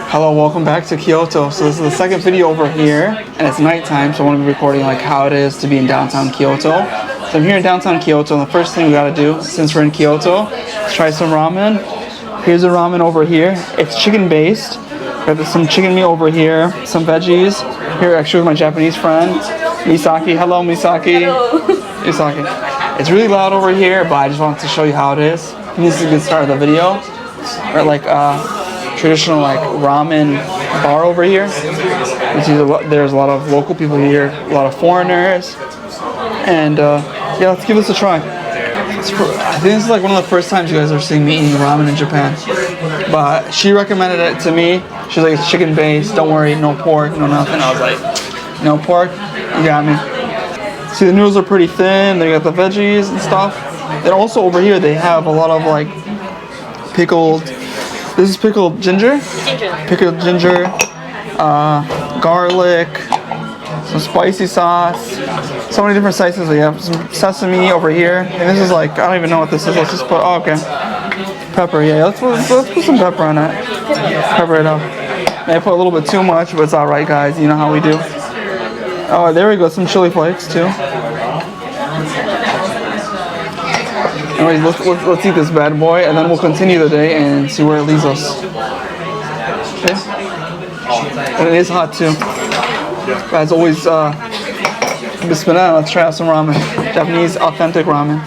Hello, welcome back to Kyoto. So this is the second video over here, and it's nighttime, so I want to be recording like how it is to be in downtown Kyoto. So I'm here in downtown Kyoto, and the first thing we gotta do, since we're in Kyoto, is try some ramen. Here's the ramen over here. It's chicken based. Got some chicken meat over here, some veggies. Here, actually, with my Japanese friend, Misaki. Hello, Misaki. Hello. Misaki. It's really loud over here, but I just wanted to show you how it is. And this is a good start of the video. Or like traditional like ramen bar over here. You see there's a lot of local people here, a lot of foreigners, and yeah, let's give this a try. I think this is like one of the first times you guys are seeing me eating ramen in Japan. But she recommended it to me. She's like, it's chicken based, don't worry, no pork, no nothing. I was like, no pork, you got me. See, the noodles are pretty thin, they got the veggies and stuff. And also over here they have a lot of like pickled, this is pickled ginger? Pickled ginger, garlic, some spicy sauce, so many different spices. We have some sesame over here, and this is like, I don't even know what this is. Let's just put, oh, okay, pepper. Yeah, let's put some pepper on it. Pepper it up. I put a little bit too much, but it's all right, guys. You know how we do. Oh, there we go. Some chili flakes too. Anyways, let's eat this bad boy, and then we'll continue the day and see where it leads us. Okay. And it is hot too. As always, bismillah, let's try out some ramen. Japanese authentic ramen.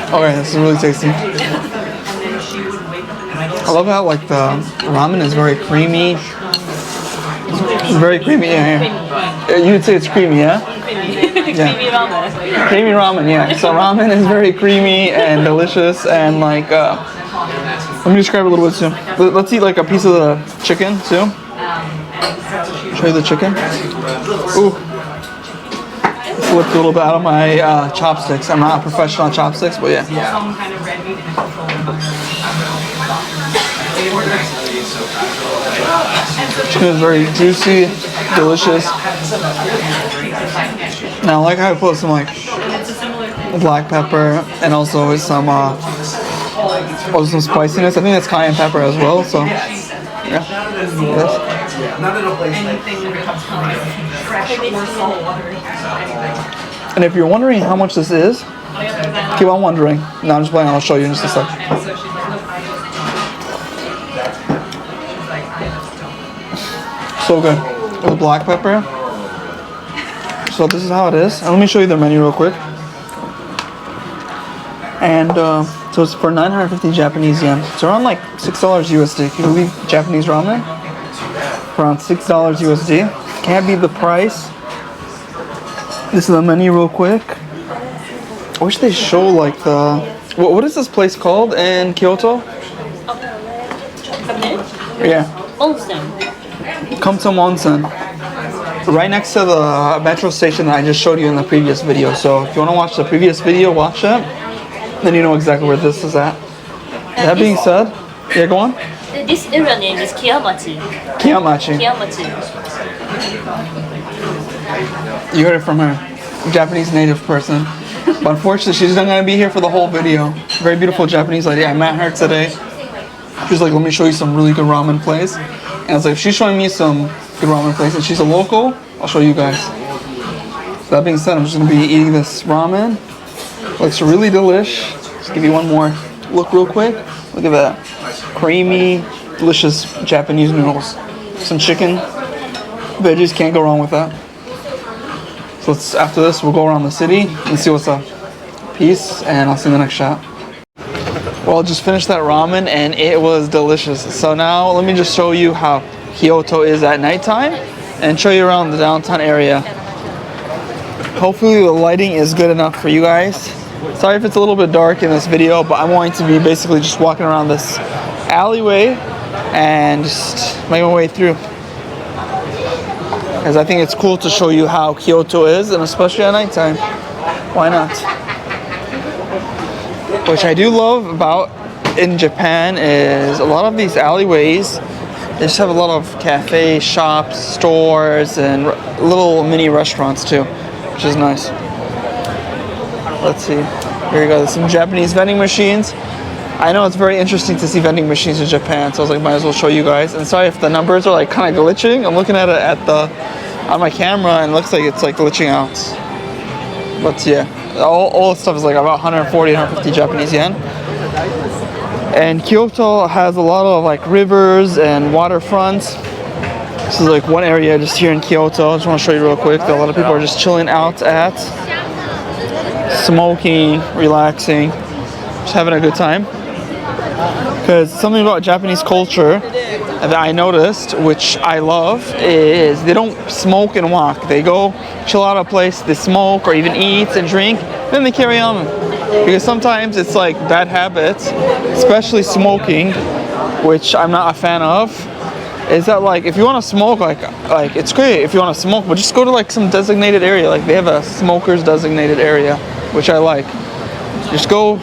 Okay, this is really tasty. I love how like the ramen is very creamy. It's very creamy, yeah. You'd say it's creamy, yeah? Yeah. Creamy ramen. Creamy ramen, yeah. So ramen is very creamy and delicious, and like, let me describe it a little bit too. Let's eat like a piece of the chicken too. Show you the chicken. Ooh. Slipped a little bit out of my chopsticks. I'm not a professional chopsticks, but yeah. Chicken is very juicy, delicious. Now I like how I put some like black pepper and also with some spiciness. I think that's cayenne pepper as well. So yeah. Yes. And if you're wondering how much this is, keep on wondering. No, I'm just playing. I'll show you in just a sec. So good. With the black pepper. So this is how it is. And let me show you the menu real quick. And so it's for 950 Japanese yen. It's around like $6 USD. Can you believe Japanese ramen? Around $6 USD. Can't beat the price. This is the menu real quick. I wish they show like the... What is this place called in Kyoto? Yeah. Onsen. Come to Onsen. Right next to the metro station that I just showed you in the previous video. So if you want to watch the previous video, watch it. Then you know exactly where this is at. That being said, yeah, go on. This area name is Kiyamachi. Kiyamachi. You heard it from her. Japanese native person. But unfortunately, she's not going to be here for the whole video. Very beautiful Japanese lady. I met her today. She was like, let me show you some really good ramen place. And I was like, if she's showing me some good ramen place and she's a local, I'll show you guys. So that being said, I'm just going to be eating this ramen. Looks really delish. Just give you one more look real quick. Look at that. Creamy, delicious Japanese noodles. Some chicken. Veggies, can't go wrong with that. So after this, we'll go around the city and see what's up. Peace, and I'll see you in the next shot. Well, I just finished that ramen and it was delicious. So now let me just show you how Kyoto is at nighttime and show you around the downtown area. Hopefully the lighting is good enough for you guys. Sorry if it's a little bit dark in this video, but I'm going to be basically just walking around this alleyway and just making my way through. Because I think it's cool to show you how Kyoto is, and especially at nighttime. Why not? Which I do love about in Japan is a lot of these alleyways, they just have a lot of cafes, shops, stores, and little mini restaurants too, which is nice. Let's see. Here we go. There's some Japanese vending machines. I know it's very interesting to see vending machines in Japan, so I was like, might as well show you guys. And sorry if the numbers are like kind of glitching. I'm looking at it on my camera, and it looks like it's like glitching out. But yeah, all the stuff is like about 140, 150 Japanese yen. And Kyoto has a lot of like rivers and waterfronts. This is like one area just here in Kyoto. I just want to show you real quick that a lot of people are just chilling out at, smoking, relaxing, just having a good time. Because something about Japanese culture that I noticed, which I love, is they don't smoke and walk. They go chill out a place, they smoke or even eat and drink, then they carry on. Because sometimes it's like bad habits, especially smoking, which I'm not a fan of. Is that like if you want to smoke, like it's great if you want to smoke, but just go to like some designated area. Like they have a smokers designated area, which I like. Just go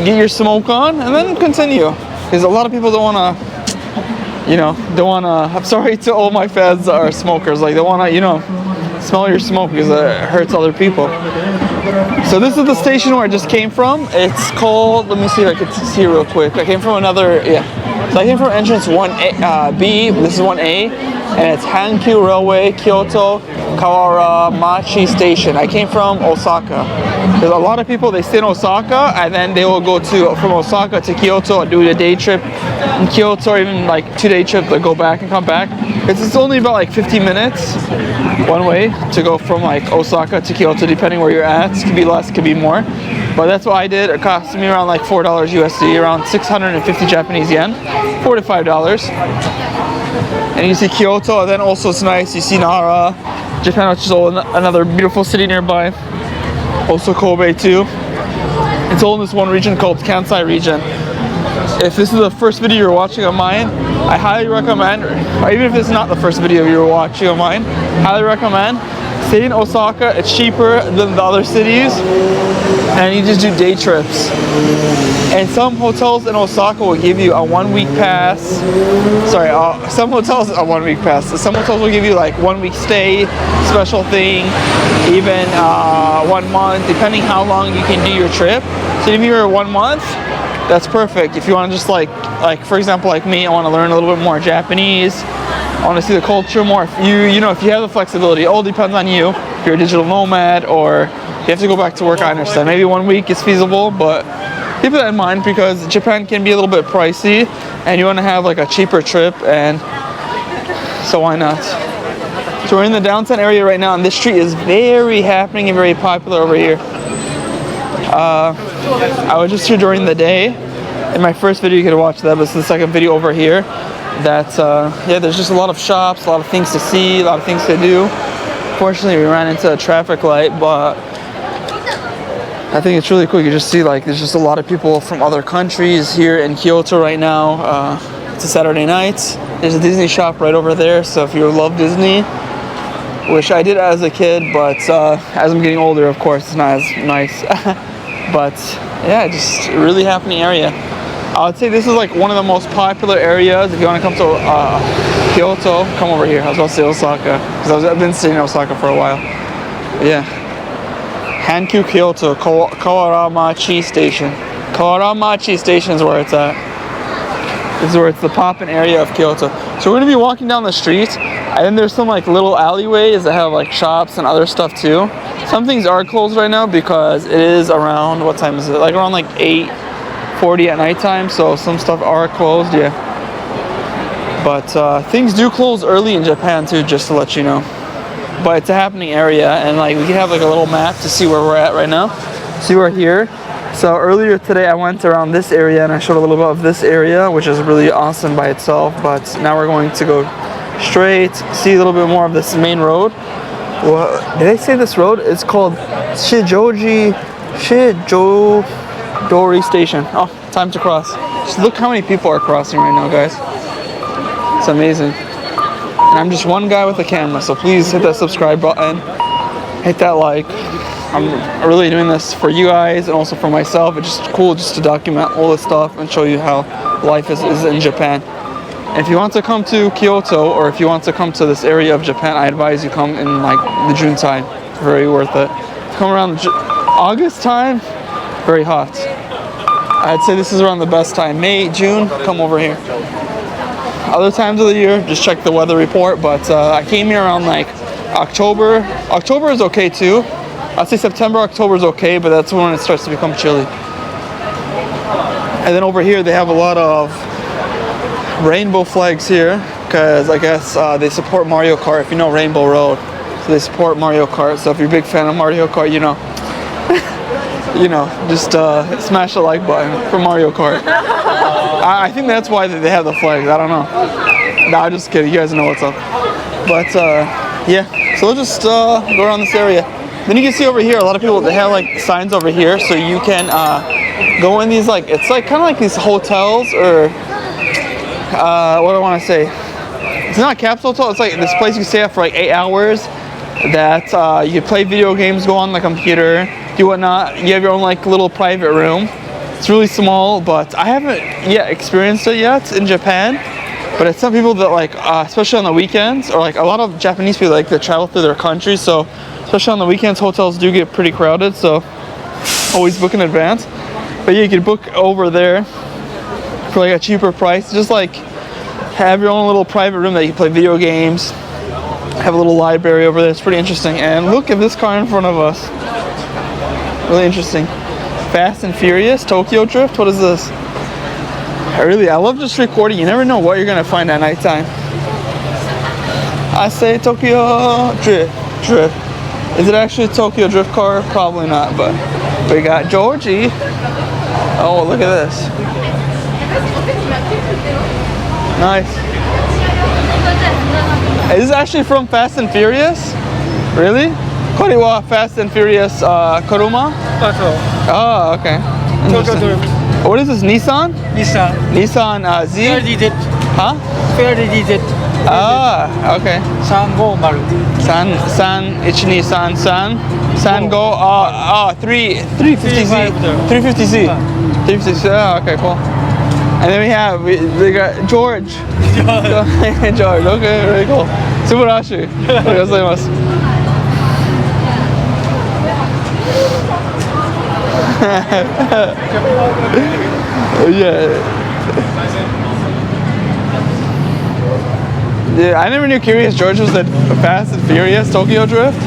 get your smoke on and then continue. Because a lot of people don't want to, I'm sorry to all my fans that are smokers, like they want to, smell your smoke because it hurts other people. So this is the station where I just came from. It's called, let me see if I can see real quick. I came from another, So I came from entrance 1B, this is 1A, and it's Hankyu Railway, Kyoto, Kawaramachi Station. I came from Osaka. There's a lot of people, they stay in Osaka, and then they will go from Osaka to Kyoto and do a day trip in Kyoto, or even like 2-day trip to go back and come back. It's only about like 15 minutes one way to go from like Osaka to Kyoto, depending where you're at. It could be less, could be more. But that's what I did. It cost me around like $4 USD, around 650 Japanese yen, $4 to $5. And you see Kyoto, and then also it's nice, you see Nara, Japan, which is another beautiful city nearby. Also Kobe too. It's all in this one region called Kansai region. If this is the first video you're watching of mine, I highly recommend, or even if it's not the first video you're watching of mine, highly recommend stay in Osaka. It's cheaper than the other cities, and you just do day trips. And some hotels in Osaka will give you a 1-week pass. Some hotels a 1-week pass. Some hotels will give you like 1-week stay, special thing, even 1 month, depending how long you can do your trip. So if you're 1 month, that's perfect. If you want to just like for example, like me, I want to learn a little bit more Japanese. I want to see the culture more. If you have the flexibility, it all depends on you. If you're a digital nomad or you have to go back to work, I understand. Maybe 1 week is feasible, but keep that in mind because Japan can be a little bit pricey and you want to have like a cheaper trip, and so why not? So we're in the downtown area right now, and this street is very happening and very popular over here. I was just here during the day. In my first video you could watch that, but it's the second video over here. There's just a lot of shops, a lot of things to see, a lot of things to do. Fortunately, we ran into a traffic light, but I think it's really cool. You just see like there's just a lot of people from other countries here in Kyoto right now. It's a Saturday night. There's a Disney shop right over there, so if you love Disney, which I did as a kid, but as I'm getting older, of course, it's not as nice. But yeah, just a really happening area. I would say this is like one of the most popular areas. If you want to come to Kyoto, come over here. I was about to say Osaka, because I've been staying in Osaka for a while. But yeah. Hankyu Kyoto, Kawaramachi Station. Kawaramachi Station is where it's at. This is where it's the poppin' area of Kyoto. So we're going to be walking down the street, and then there's some like little alleyways that have like shops and other stuff too. Some things are closed right now because it is around, what time is it? Like around like 8:40 at nighttime, so some stuff are closed, yeah. But things do close early in Japan too, just to let you know. But it's a happening area, and like we can have like a little map to see where we're at right now. See, we're here. So earlier today I went around this area and I showed a little bit of this area, which is really awesome by itself. But now we're going to go straight, see a little bit more of this main road. Well, did I say this road? It's called Shijo-dori Station. Oh, time to cross. Just look how many people are crossing right now, guys. It's amazing. And I'm just one guy with a camera, so please hit that subscribe button, hit that like. I'm really doing this for you guys and also for myself. It's just cool just to document all this stuff and show you how life is in Japan. If you want to come to Kyoto, or if you want to come to this area of Japan, I advise you come in like the June time. Very worth it. Come around August time, very hot. I'd say this is around the best time. May, June, come over here. Other times of the year, just check the weather report. But I came here around like October. October is okay too. I'd say September, October is okay, but that's when it starts to become chilly. And then over here, they have a lot of rainbow flags here, because I guess they support Mario Kart. If you know Rainbow Road, so they support Mario Kart. So if you're a big fan of Mario Kart, you know, just smash the like button for Mario Kart. I think that's why they have the flags. I don't know. Nah, I'm just kidding. You guys know what's up. But yeah, so we'll just go around this area. Then you can see over here, a lot of people, they have like signs over here, so you can go in these, like, it's like kind of like these hotels, or what do I want to say? It's not a capsule hotel. It's like this place you stay at for like 8 hours. That you can play video games, go on the computer, do whatnot. You have your own like little private room. It's really small, but I haven't yet experienced it yet in Japan. But it's some people that like, especially on the weekends, or like a lot of Japanese people like that travel through their country. So especially on the weekends, hotels do get pretty crowded. So always book in advance. But yeah, you can book over there for like a cheaper price. Just like have your own little private room that you can play video games. Have a little library over there. It's pretty interesting. And look at this car in front of us. Really interesting. Fast and Furious Tokyo Drift. What is this? I love just recording. You never know what you're gonna find at nighttime. I say Tokyo Drift. Is it actually a Tokyo Drift car? Probably not. But we got Georgie. Oh, look at this. Nice. Is this actually from Fast and Furious? Really? Kore wa Fast and Furious Kuruma? Oh, okay. What is this, Nissan? Nissan Z? Fairly did. Huh? Fairly did. Ah, okay. 350Z. 350Z. Oh, okay, cool. And then we got George. George, okay, very cool. Subarashi. Yeah, I never knew Curious George was the Fast and Furious Tokyo Drift.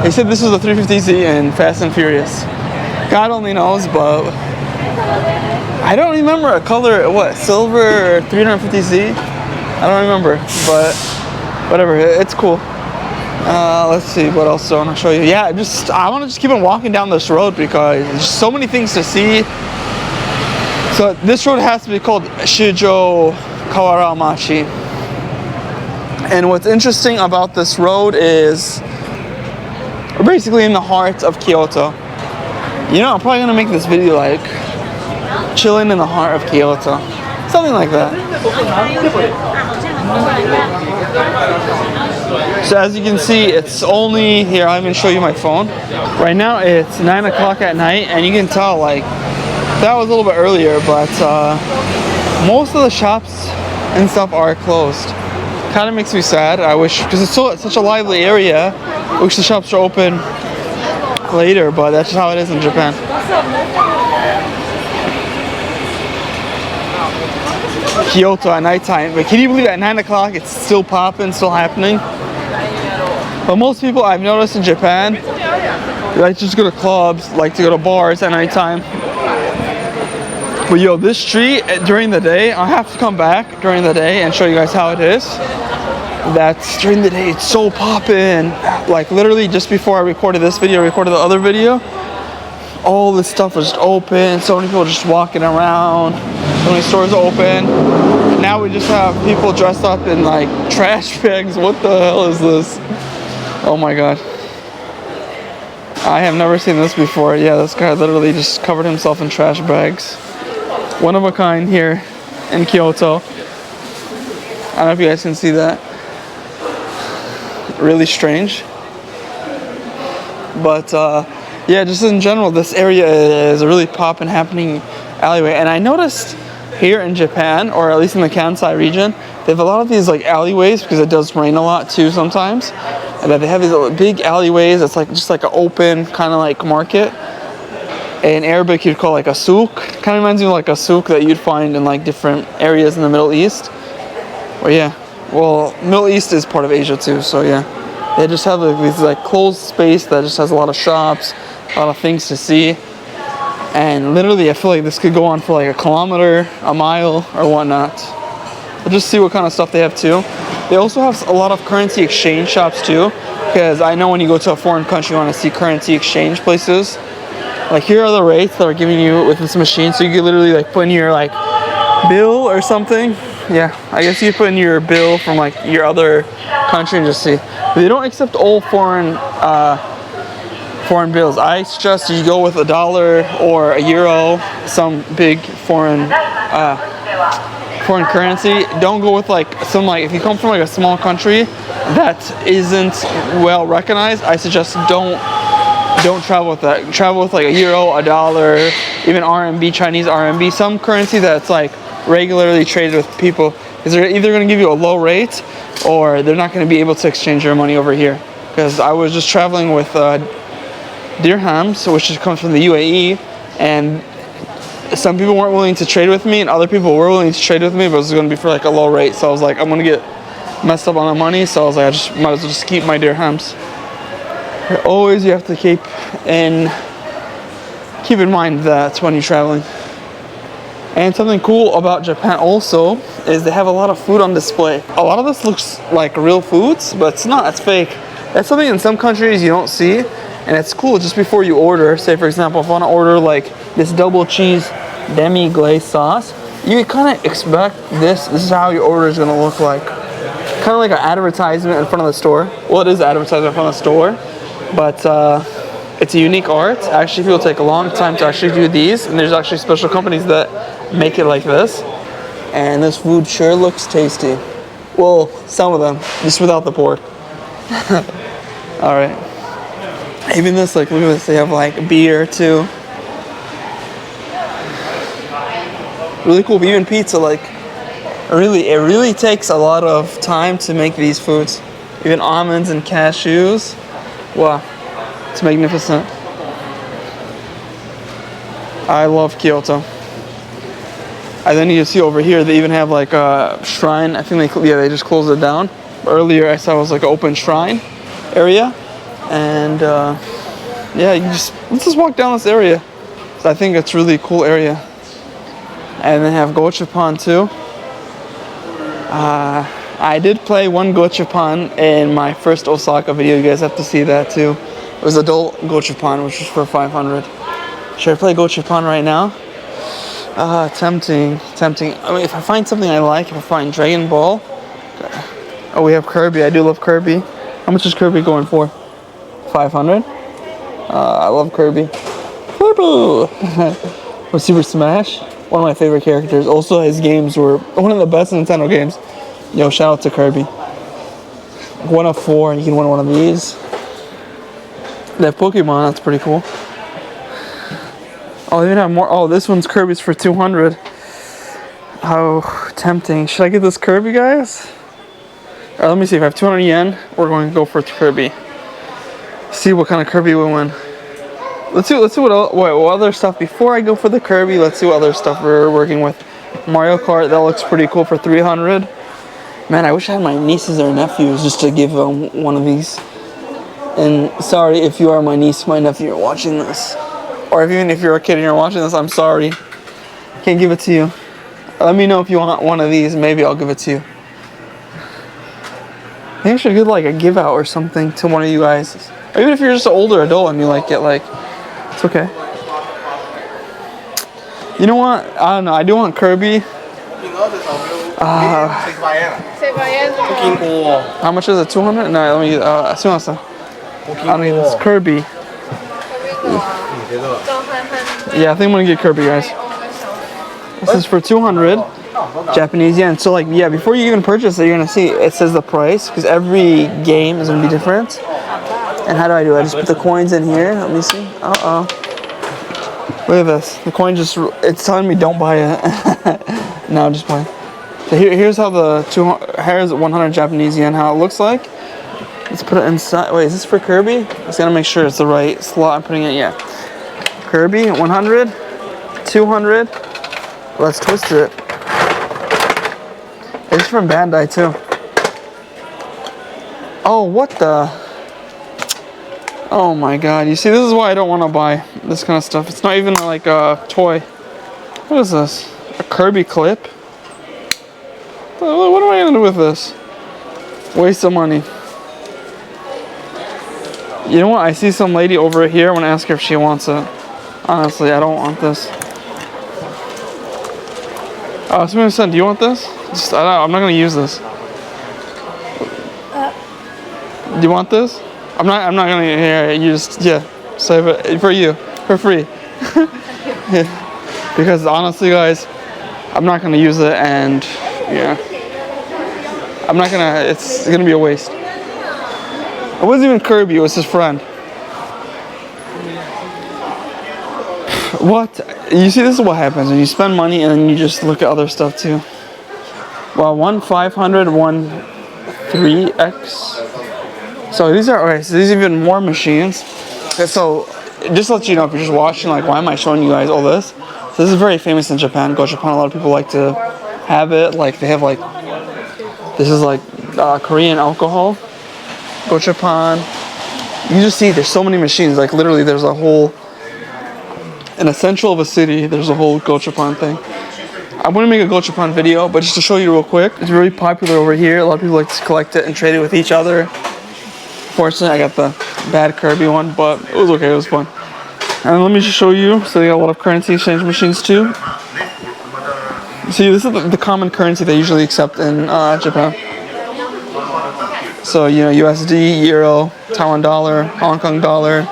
He said this was the 350Z in Fast and Furious. God only knows, but I don't remember a color. What, silver or 350Z? I don't remember, but whatever. It's cool. Let's see what else I want to show you. Yeah, I want to just keep on walking down this road because there's so many things to see. So this road has to be called Shijo-dori. And what's interesting about this road is we're basically in the heart of Kyoto. You know, I'm probably gonna make this video like chilling in the heart of Kyoto, something like that. So as you can see, it's only here. I'm gonna show you my phone. Right now it's 9 o'clock at night, and you can tell like that was a little bit earlier, but most of the shops and stuff are closed. Kind of makes me sad. I wish, because it's such a lively area. I wish the shops are open later, but that's just how it is in Japan. Kyoto at nighttime. But can you believe at 9 o'clock it's still popping, still happening? But most people I've noticed in Japan, they like to just go to clubs, like to go to bars at nighttime. But yo, this street during the day, I'll have to come back during the day and show you guys how it is. That's during the day, it's so poppin'. Like literally just before I recorded this video, I recorded the other video, all this stuff was just open. So many people just walking around, so many stores open. And now we just have people dressed up in like trash bags. What the hell is this? Oh my God. I have never seen this before. Yeah, this guy literally just covered himself in trash bags. One of a kind here in Kyoto. I don't know if you guys can see that. Really strange. But yeah, just in general, this area is a really poppin' happening alleyway. And I noticed here in Japan, or at least in the Kansai region, they have a lot of these like alleyways because it does rain a lot too sometimes. And that they have these big alleyways. It's like just like an open kind of like market. In Arabic, you'd call like a souk. Kind of reminds me of like a souk that you'd find in like different areas in the Middle East. But yeah, well, Middle East is part of Asia too, so yeah. They just have like, this like closed space that just has a lot of shops, a lot of things to see. And literally, I feel like this could go on for like a kilometer, a mile, or whatnot. But just see what kind of stuff they have too. They also have a lot of currency exchange shops too, because I know when you go to a foreign country, you want to see currency exchange places. Like here are the rates that are giving you with this machine, so you can literally like put in your like bill or something. Yeah, I guess you put in your bill from like your other country and just see. But they don't accept all foreign bills. I suggest you go with $1 or €1, some big foreign currency. Don't go with like some like if you come from like a small country that isn't well recognized. I suggest don't travel with that. Travel with like €1, $1, even RMB, Chinese RMB, some currency that's like regularly traded with people, because they're either going to give you a low rate or they're not going to be able to exchange your money over here. Because I was just traveling with dirhams, which comes from the UAE, and some people weren't willing to trade with me and other people were willing to trade with me, but it was going to be for like a low rate. So I was like, I'm going to get messed up on the money, so I was like, I just might as well just keep my dirhams. Always you have to keep in mind that when you're traveling. And something cool about Japan also is they have a lot of food on display. A lot of this looks like real foods, but it's not, it's fake. That's something in some countries you don't see, and it's cool just before you order. Say for example, if I want to order like this double cheese demi glaze sauce, you kind of expect this is how your order is going to look like. Kind of like an advertisement in front of the store. Well, it is an advertisement in front of the store, but it's a unique art. Actually, people take a long time to actually do these, and there's actually special companies that make it like this. And this food sure looks tasty. Well, some of them, just without the pork. All right. Even this, like, look at this. They have like beer too. Really cool. Even pizza, like, it really takes a lot of time to make these foods. Even almonds and cashews. Wow, it's magnificent. I love Kyoto. And then you see over here, they even have like a shrine. I think they just closed it down. Earlier I saw it was like an open shrine area. And yeah, let's just walk down this area. So I think it's really a cool area. And they have Gachapon too. I did play one Gachapon in my first Osaka video. You guys have to see that too. It was adult Gachapon, which was for 500. Should I play Gachapon right now? Tempting. I mean, if I find something I like, if I find Dragon Ball. Oh, we have Kirby. I do love Kirby. How much is Kirby going for? 500. I love Kirby. Kirby. Or Super Smash. One of my favorite characters. Also, his games were one of the best Nintendo games. Yo, shout out to Kirby. 1 of 4, and you can win one of these. They have Pokemon, that's pretty cool. Oh, they even have more. Oh, this one's Kirby's for 200. How tempting. Should I get this Kirby, guys? Alright, let me see. If I have 200 yen, we're going to go for Kirby. See what kind of Kirby we win. Let's see what other stuff. Before I go for the Kirby, let's see what other stuff we're working with. Mario Kart, that looks pretty cool for 300. Man, I wish I had my nieces or nephews just to give them one of these. And sorry if you are my niece, my nephew, you're watching this. Or even if you're a kid and you're watching this, I'm sorry. Can't give it to you. Let me know if you want one of these. Maybe I'll give it to you. I think I should get like a give out or something to one of you guys. Or even if you're just an older adult and you like get like, it's okay. You know what? I don't know. I do want Kirby. How much is it? 200? No, let me. I don't need this Kirby. Yeah, I think I'm gonna get Kirby, guys. This is for 200 Japanese yen. So like, yeah, before you even purchase it, you're gonna see it says the price, because every game is gonna be different. And how do? I just put the coins in here. Let me see. Look at this. The coin just, it's telling me don't buy it. No, just buy it. So here's how here's 100 Japanese yen, how it looks like. Let's put it inside. Wait, is this for Kirby? I just gotta make sure it's the right slot I'm putting it. Yeah. Kirby, 100, 200. Let's twist it. It's from Bandai too. Oh, what the? Oh my god. You see, this is why I don't want to buy this kind of stuff. It's not even like a toy. What is this? A Kirby clip? What am I gonna do with this? Waste of money. You know what? I see some lady over here. I want to ask her if she wants it. Honestly, I don't want this. Somebody said, do you want this? I'm not gonna use this. Do you want this? I'm not gonna. Here, you just save it for you for free. Yeah. Because honestly, guys, I'm not gonna use it, and yeah, I'm not gonna. It's gonna be a waste. It wasn't even Kirby, it was his friend. What? You see, this is what happens when you spend money and then you just look at other stuff too. Well, one 500, one 3x. So these are, okay, so these are even more machines. Okay, so just to let you know, if you're just watching, like, why am I showing you guys all this? So this is very famous in Japan, Gachapon. A lot of people like to have it. Like, they have like, this is like Korean alcohol. Gachapon. You can just see there's so many machines. Like literally, there's a whole, in the central of a city, there's a whole Gachapon thing. I want to make a Gachapon video, but just to show you real quick, it's really popular over here. A lot of people like to collect it and trade it with each other. Fortunately, I got the bad Kirby one, but it was okay. It was fun. And let me just show you. So they got a lot of currency exchange machines too. See, this is the common currency they usually accept in Japan. So, you know, USD, Euro, Taiwan dollar, Hong Kong dollar,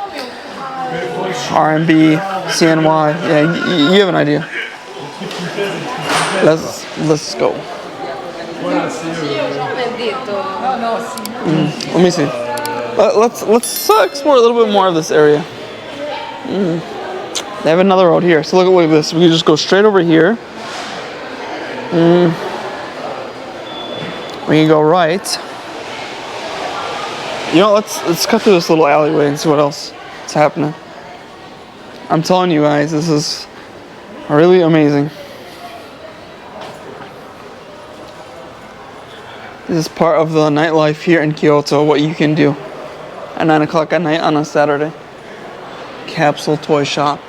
RMB, CNY. Yeah, you have an idea. Let's go. Let me see. Let's explore a little bit more of this area. They have another road here. So look at this. We can just go straight over here. We can go right. You know, let's cut through this little alleyway and see what else is happening. I'm telling you guys, this is really amazing. This is part of the nightlife here in Kyoto, what you can do at 9 o'clock at night on a Saturday. Capsule toy shop.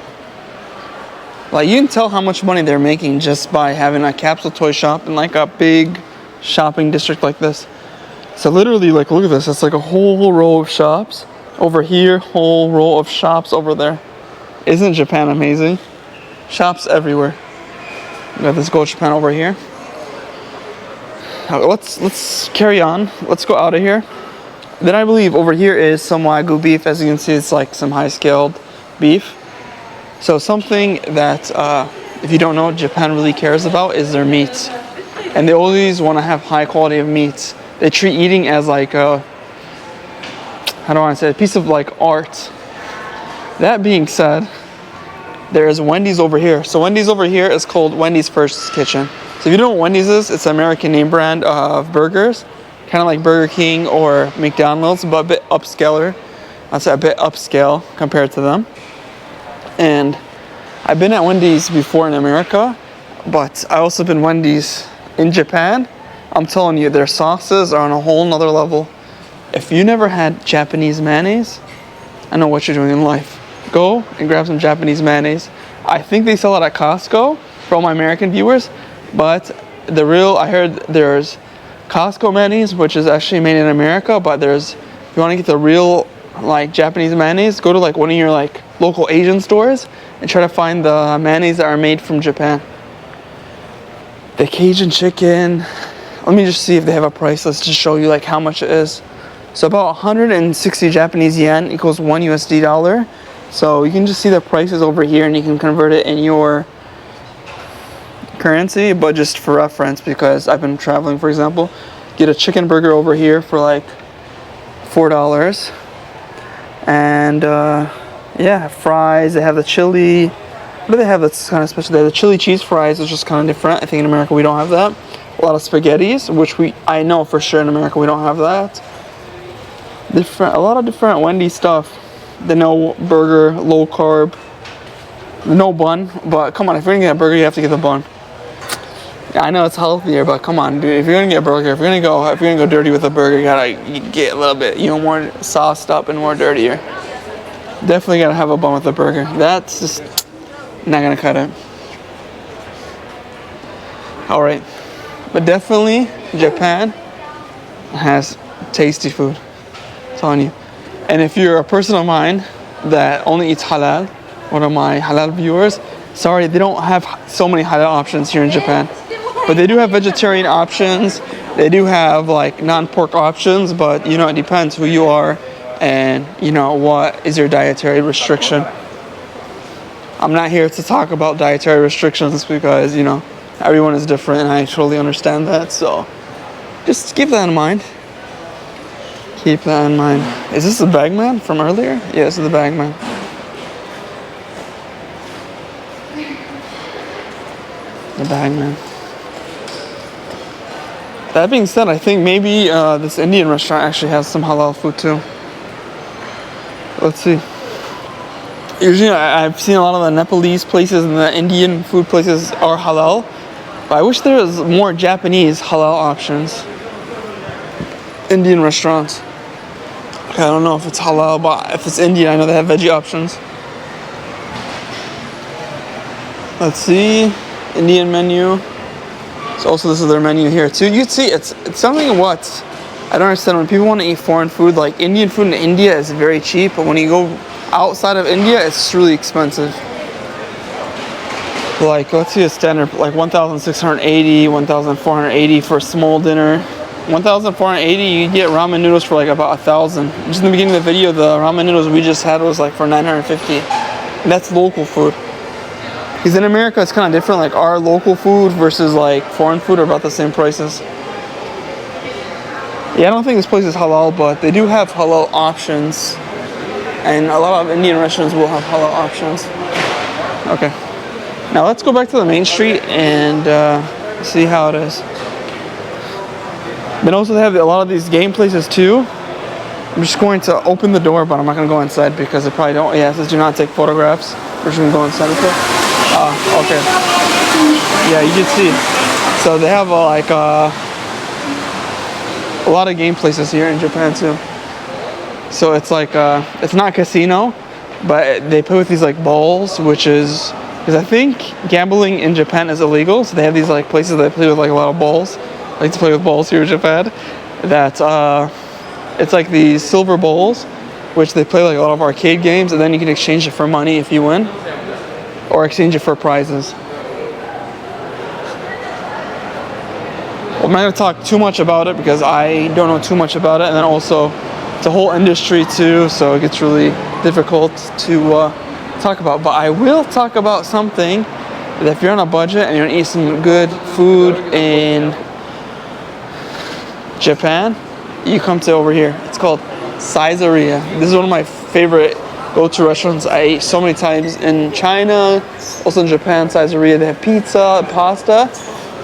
Like, you can tell how much money they're making just by having a capsule toy shop in like a big shopping district like this. So literally, like, look at this. It's like a whole row of shops over here, whole row of shops over there. Isn't Japan amazing? Shops everywhere. We got this Gachapon over here. Now, let's carry on. Let's go out of here. Then I believe over here is some Wagyu beef. As you can see, it's like some high-scaled beef. So something that, if you don't know, Japan really cares about is their meat. And they always want to have high quality of meat. They treat eating as like a, how do I want to say, a piece of like art. That being said, there is Wendy's over here. So Wendy's over here is called Wendy's First Kitchen. So if you don't know what Wendy's is, it's an American name brand of burgers. Kind of like Burger King or McDonald's, but a bit upscaler. I'd say a bit upscale compared to them. And I've been at Wendy's before in America, but I also been Wendy's in Japan. I'm telling you, their sauces are on a whole nother level. If you never had Japanese mayonnaise, I know what you're doing in life. Go and grab some Japanese mayonnaise. I think they sell it at Costco for all my American viewers, but I heard there's Costco mayonnaise, which is actually made in America, but if you want to get the real like Japanese mayonnaise, go to like one of your like local Asian stores and try to find the mayonnaise that are made from Japan. The Cajun chicken, let me just see if they have a price. Let's just show you like how much it is. So about 160 Japanese yen equals $1 USD. So you can just see the prices over here and you can convert it in your currency, but just for reference, because I've been traveling, for example, get a chicken burger over here for like $4. And yeah, fries, they have the chili, What do they have that's kind of special? They have the chili cheese fries, which is kind of different. I think in America we don't have that. A lot of spaghettis, which I know for sure in America we don't have that. A lot of different Wendy's stuff. The no burger, low carb, the no bun. But come on, if you're gonna get a burger, you have to get the bun. I know it's healthier, but come on, dude. If you're gonna get a burger, if you're gonna go dirty with a burger, you gotta get a little bit, more sauced up and more dirtier. Definitely gotta have a bun with a burger. That's just not gonna cut it. All right, but definitely Japan has tasty food. I'm telling you. And if you're a person of mine that only eats halal, one of my halal viewers, sorry, they don't have so many halal options here in Japan. But they do have vegetarian options. They do have like non-pork options, but it depends who you are and what is your dietary restriction. I'm not here to talk about dietary restrictions because, everyone is different and I totally understand that. So just keep that in mind. Keep that in mind. Is this the bagman from earlier? Yeah, this is the bagman. The bagman. That being said, I think maybe this Indian restaurant actually has some halal food too. Let's see. Usually I've seen a lot of the Nepalese places and the Indian food places are halal. But I wish there was more Japanese halal options. Indian restaurants. Okay, I don't know if it's halal, but if it's Indian, I know they have veggie options. Let's see. Indian menu. So also this is their menu here too. You can see it's something what I don't understand when people want to eat foreign food. Like Indian food in India is very cheap, but when you go outside of India, it's really expensive. Like let's see a standard like 1,680, 1,480 for a small dinner. 1,480, you get ramen noodles for like about 1,000. Just in the beginning of the video, the ramen noodles we just had was like for 950. And that's local food. Because in America, it's kind of different. Like our local food versus like foreign food are about the same prices. Yeah, I don't think this place is halal, but they do have halal options. And a lot of Indian restaurants will have halal options. Okay. Now let's go back to the main street and see how it is. Then also they have a lot of these game places too. I'm just going to open the door, but I'm not going to go inside because they probably don't. Yeah, it says do not take photographs. We're just going to go inside with it. Okay. Yeah, you can see. So they have a lot of game places here in Japan too. So it's like it's not casino, but they play with these like balls, which is because I think gambling in Japan is illegal. So they have these like places that play with like a lot of balls. I like to play with balls here in Japan. That it's like these silver balls, which they play like a lot of arcade games, and then you can exchange it for money if you win. Or exchange it for prizes. Well, I'm not going to talk too much about it because I don't know too much about it, and then also it's a whole industry too, so it gets really difficult to talk about. But I will talk about something that if you're on a budget and you're going to eat some good food in Japan, you come to over here. It's called Savory. This is one of my favorite go-to restaurants. I ate so many times in China, also in Japan, Savory. They have pizza, pasta.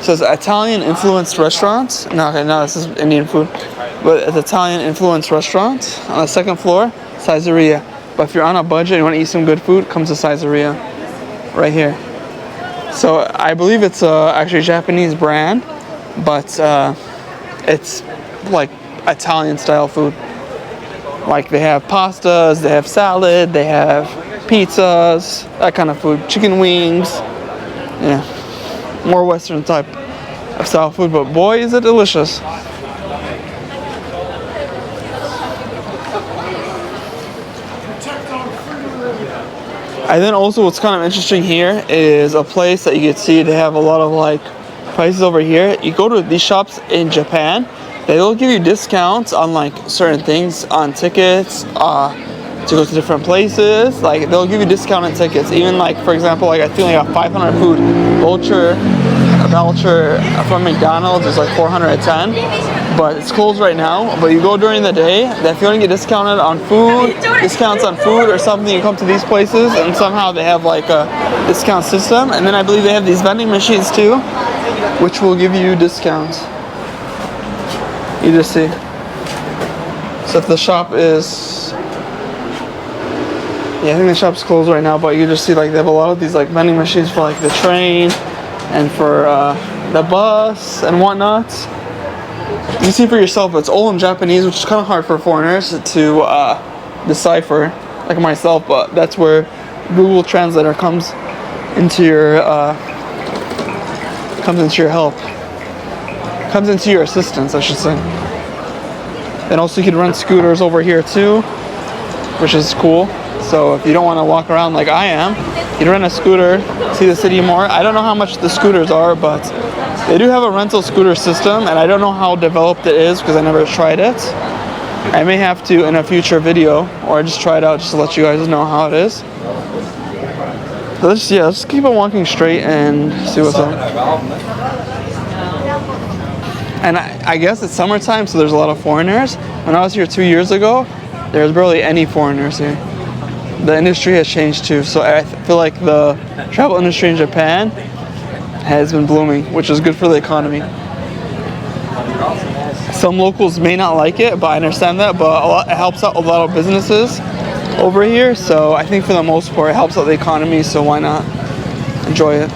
So it's an Italian-influenced restaurant. No, this is Indian food. But it's an Italian-influenced restaurant on the second floor, Savory. But if you're on a budget and you want to eat some good food, come to Savory right here. So I believe it's actually a Japanese brand, but it's like Italian-style food. Like they have pastas, they have salad, they have pizzas, that kind of food. Chicken wings, yeah, more Western type of style food. But boy, is it delicious! And then also, what's kind of interesting here is a place that you can see. They have a lot of like prices over here. You go to these shops in Japan. They'll give you discounts on like certain things, on tickets, to go to different places. Like they'll give you discount on tickets. Even like, for example, like I think like a 500 food voucher from McDonald's is like 410. but it's closed right now. But you go during the day, that if you want to get discounted on food, discounts on food or something, you come to these places and somehow they have like a discount system. And then I believe they have these vending machines too, which will give you discounts. You just see. So if the shop is, yeah, I think the shop's closed right now, but you just see like they have a lot of these like vending machines for like the train and for the bus and whatnot. You see for yourself, it's all in Japanese, which is kind of hard for foreigners to decipher, like myself, but that's where Google Translator comes into your help. Comes into your assistance, I should say. And also you can rent scooters over here too, which is cool. So if you don't want to walk around like I am, you can rent a scooter, see the city more. I don't know how much the scooters are, but they do have a rental scooter system, and I don't know how developed it is because I never tried it. I may have to in a future video, or just try it out just to let you guys know how it is. So let's keep on walking straight and see what's up. And I guess it's summertime, so there's a lot of foreigners. When I was here 2 years ago, there was barely any foreigners here. The industry has changed too, so I feel like the travel industry in Japan has been blooming, which is good for the economy. Some locals may not like it, but I understand that, but it helps out a lot of businesses over here, so I think for the most part it helps out the economy, so why not enjoy it.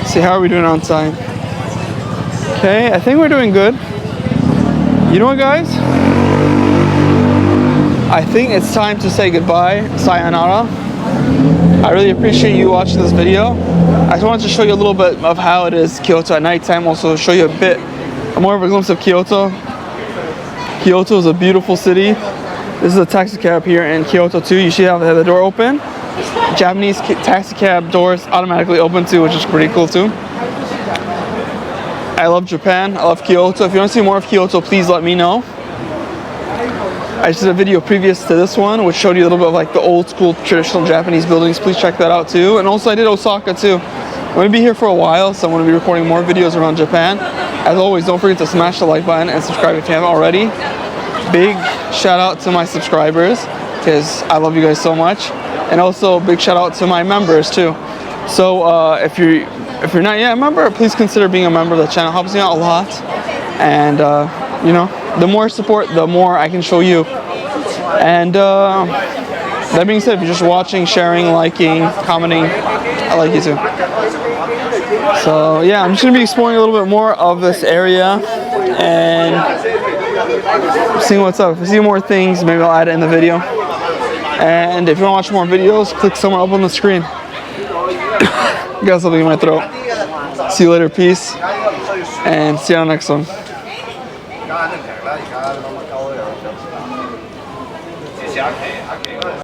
See, how are we doing on time? Okay, I think we're doing good. You know what, guys? I think it's time to say goodbye. Sayonara. I really appreciate you watching this video. I just wanted to show you a little bit of how it is Kyoto at nighttime. Also show you a bit more of a glimpse of Kyoto. Kyoto is a beautiful city. This is a taxi cab here in Kyoto too. You should have the door open. Japanese taxi cab doors automatically open too, which is pretty cool too. I love Japan. I love Kyoto. If you want to see more of Kyoto, please let me know. I just did a video previous to this one, which showed you a little bit of like the old school traditional Japanese buildings. Please check that out too. And also I did Osaka too. I'm going to be here for a while, so I'm going to be recording more videos around Japan. As always, don't forget to smash the like button and subscribe if you haven't already. Big shout out to my subscribers, because I love you guys so much. And also big shout out to my members too. So if you're not yet a member, please consider being a member of the channel. It helps me out a lot. And you know, the more support, the more I can show you. And that being said, if you're just watching, sharing, liking, commenting, I like you too. So yeah, I'm just gonna be exploring a little bit more of this area and seeing what's up. If I see more things, maybe I'll add it in the video. And if you want to watch more videos, click somewhere up on the screen. Got something in my throat. See you later, peace, and see you on the next one.